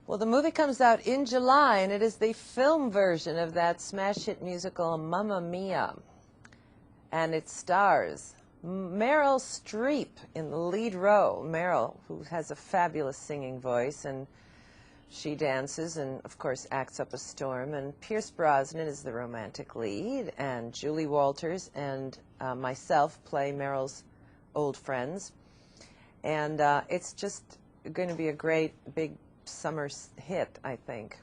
Well, the movie comes out in July, and it is the film version of that smash hit musical Mamma Mia. And it stars Meryl Streep in the lead role. Meryl, who has a fabulous singing voice, and she dances and, of course, acts up a storm. And Pierce Brosnan is the romantic lead, and Julie Walters and myself play Meryl's old friends. And it's just going to be a great, big summer hit, I think.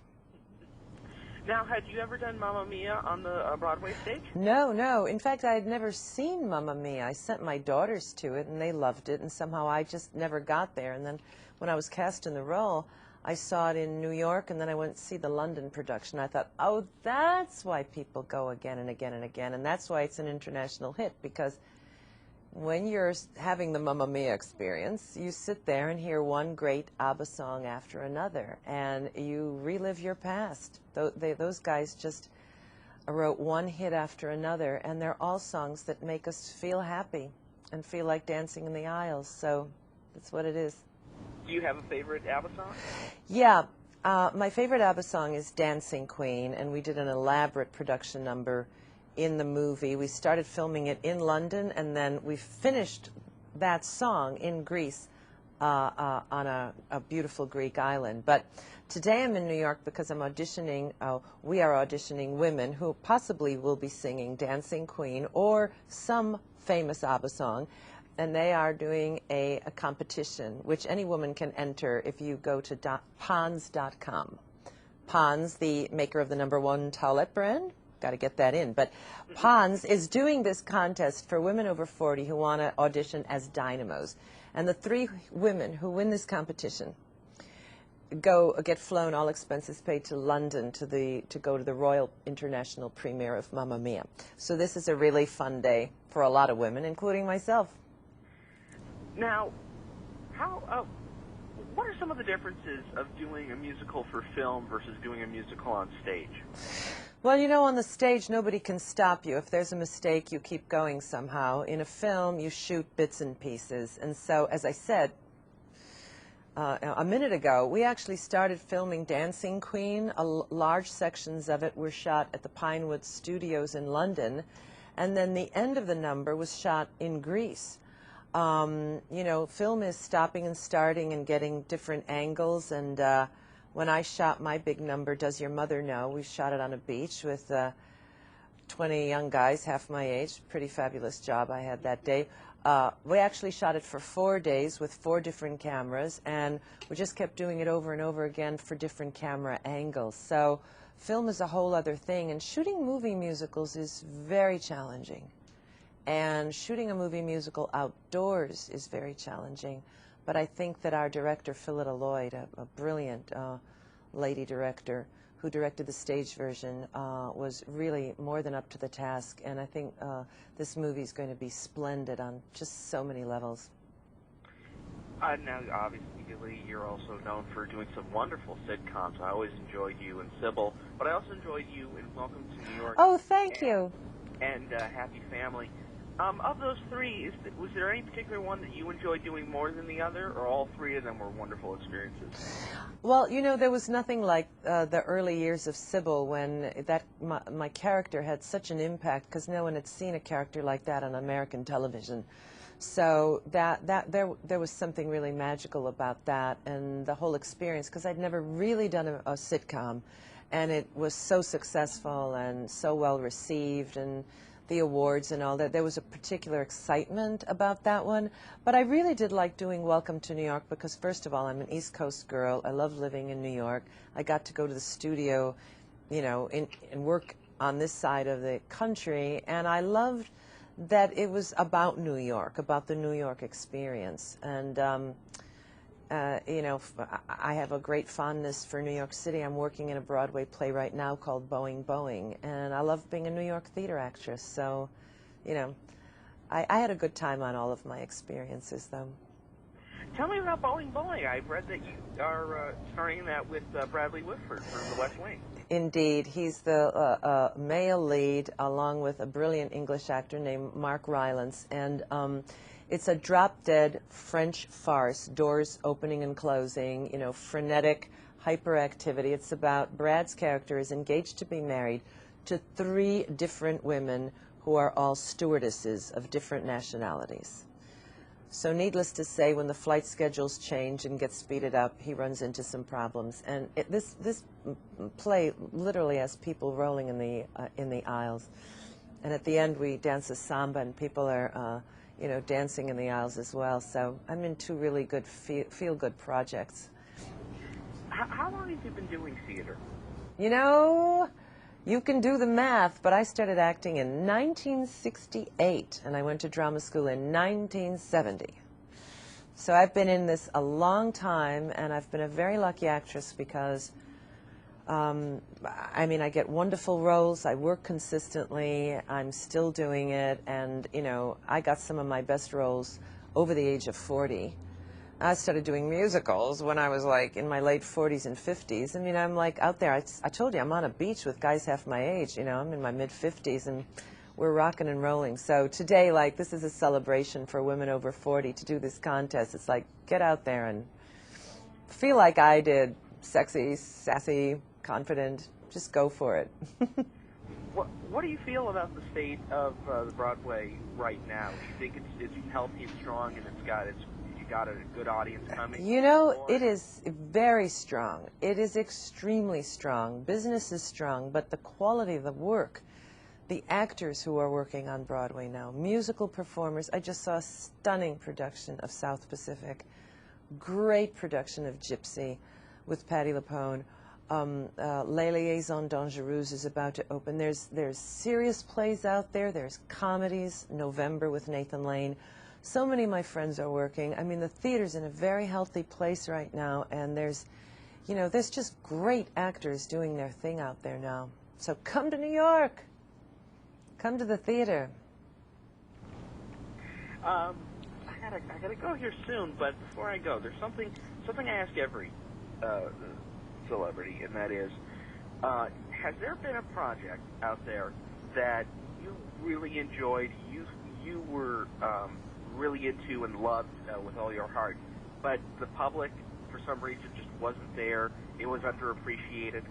Now, had you ever done Mamma Mia on the Broadway stage? No, no. In fact, I had never seen Mamma Mia. I sent my daughters to it, and they loved it, and somehow I just never got there. And then when I was cast in the role, I saw it in New York, and then I went to see the London production. I thought, oh, that's why people go again and again and again, and that's why it's an international hit, because when you're having the Mamma Mia experience, you sit there and hear one great ABBA song after another, and you relive your past. Those guys just wrote one hit after another, and they're all songs that make us feel happy and feel like dancing in the aisles, so that's what it is. Do you have a favorite ABBA song? Yeah, my favorite ABBA song is Dancing Queen, and we did an elaborate production number in the movie. We started filming it in London, and then we finished that song in Greece on a beautiful Greek island. But today I'm in New York because I'm auditioning, we are auditioning women who possibly will be singing Dancing Queen or some famous ABBA song, and they are doing a competition, which any woman can enter if you go to Pons.com. Pons, the maker of the #1 towelette brand, got to get that in. But Pons is doing this contest for women over 40 who want to audition as dynamos. And the 3 women who win this competition get flown, all expenses paid, to London to go to the Royal International premiere of Mamma Mia. So this is a really fun day for a lot of women, including myself. Now, what are some of the differences of doing a musical for film versus doing a musical on stage? Well, you know, on the stage, nobody can stop you. If there's a mistake, you keep going somehow. In a film, you shoot bits and pieces. And so, as I said a minute ago, we actually started filming Dancing Queen. Large sections of it were shot at the Pinewood Studios in London. And then the end of the number was shot in Greece. You know, film is stopping and starting and getting different angles, and when I shot my big number, Does Your Mother Know? We shot it on a beach with 20 young guys, half my age. Pretty fabulous job I had that day. We actually shot it for 4 days with 4 different cameras, and we just kept doing it over and over again for different camera angles. So film is a whole other thing, and shooting movie musicals is very challenging. And shooting a movie musical outdoors is very challenging. But I think that our director, Phillida Lloyd, a brilliant lady director who directed the stage version, was really more than up to the task. And I think this movie is going to be splendid on just so many levels. Now, obviously, you're also known for doing some wonderful sitcoms. I always enjoyed you in Cybill, but I also enjoyed you in Welcome to New York. Oh, thank you. And Happy Family. Of those 3, was there any particular one that you enjoyed doing more than the other, or all 3 of them were wonderful experiences? Well, you know, there was nothing like the early years of Cybill, when my character had such an impact, because no one had seen a character like that on American television. So there was something really magical about that and the whole experience, because I'd never really done a sitcom, and it was so successful and so well received, and the awards and all that. There was a particular excitement about that one. But I really did like doing Welcome to New York because, first of all, I'm an East Coast girl. I love living in New York. I got to go to the studio, you know, and work on this side of the country. And I loved that it was about New York, about the New York experience. And you know, I have a great fondness for New York City. I'm working in a Broadway play right now called Boeing Boeing, and I love being a New York theater actress. So, you know, I had a good time on all of my experiences, though. Tell me about Boeing Boeing. I've read that you are starring in that with Bradley Whitford for The West Wing. Indeed. He's the male lead, along with a brilliant English actor named Mark Rylance, and it's a drop-dead French farce, doors opening and closing, you know, frenetic, hyperactivity. It's about Brad's character is engaged to be married to 3 different women who are all stewardesses of different nationalities. So needless to say, when the flight schedules change and get speeded up, he runs into some problems. And this play literally has people rolling in the aisles. And at the end, we dance a samba, and people are, dancing in the aisles as well. So I'm in 2 really good feel-good projects. How long have you been doing theater? You know, you can do the math, but I started acting in 1968, and I went to drama school in 1970. So I've been in this a long time, and I've been a very lucky actress because, I get wonderful roles, I work consistently, I'm still doing it, and, I got some of my best roles over the age of 40. I started doing musicals when I was like in my late 40s and 50s. I'm like out there. I told you I'm on a beach with guys half my age. I'm in my mid 50s and we're rocking and rolling. So today, like, this is a celebration for women over 40 to do this contest. It's like, get out there and feel like I did. Sexy, sassy, confident. Just go for it. What do you feel about the state of the Broadway right now? Do you think it's healthy and strong and you got a good audience coming? It is very strong. It is extremely strong. Business is strong, but the quality of the work, the actors who are working on Broadway now, musical performers. I just saw a stunning production of South Pacific, great production of Gypsy with Patti LuPone. Les Liaisons Dangereuses is about to open. There's serious plays out there. There's comedies, November with Nathan Lane. So many of my friends are working. The theater's in a very healthy place right now, and there's just great actors doing their thing out there now. So come to New York. Come to the theater. I gotta go here soon, but before I go, there's something I ask every celebrity, and that is, has there been a project out there that you really enjoyed, you were really into and loved with all your heart, but the public, for some reason, just wasn't there, it was underappreciated?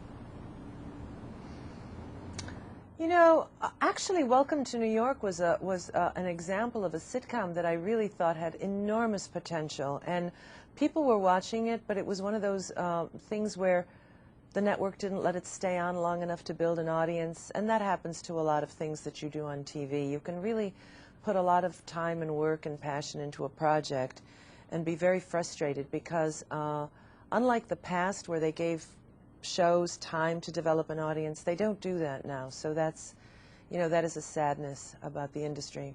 Actually, Welcome to New York was an example of a sitcom that I really thought had enormous potential, and people were watching it, but it was one of those things where the network didn't let it stay on long enough to build an audience, and that happens to a lot of things that you do on TV. You can really put a lot of time and work and passion into a project and be very frustrated because unlike the past where they gave shows time to develop an audience, they don't do that now. So that's, that is a sadness about the industry.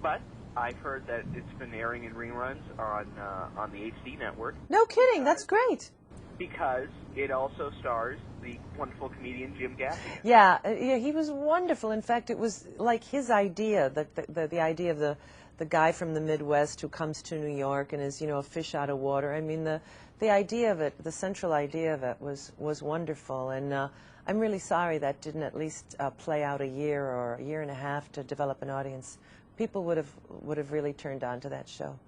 But I've heard that it's been airing in reruns on the HD network. No kidding, that's great. Because it also stars the wonderful comedian Jim Gaffigan. Yeah, he was wonderful. In fact, it was like his idea, the idea of the guy from the Midwest who comes to New York and is, a fish out of water. The idea of it, the central idea of it was wonderful. And I'm really sorry that didn't at least play out a year or a year and a half to develop an audience. People would have really turned on to that show.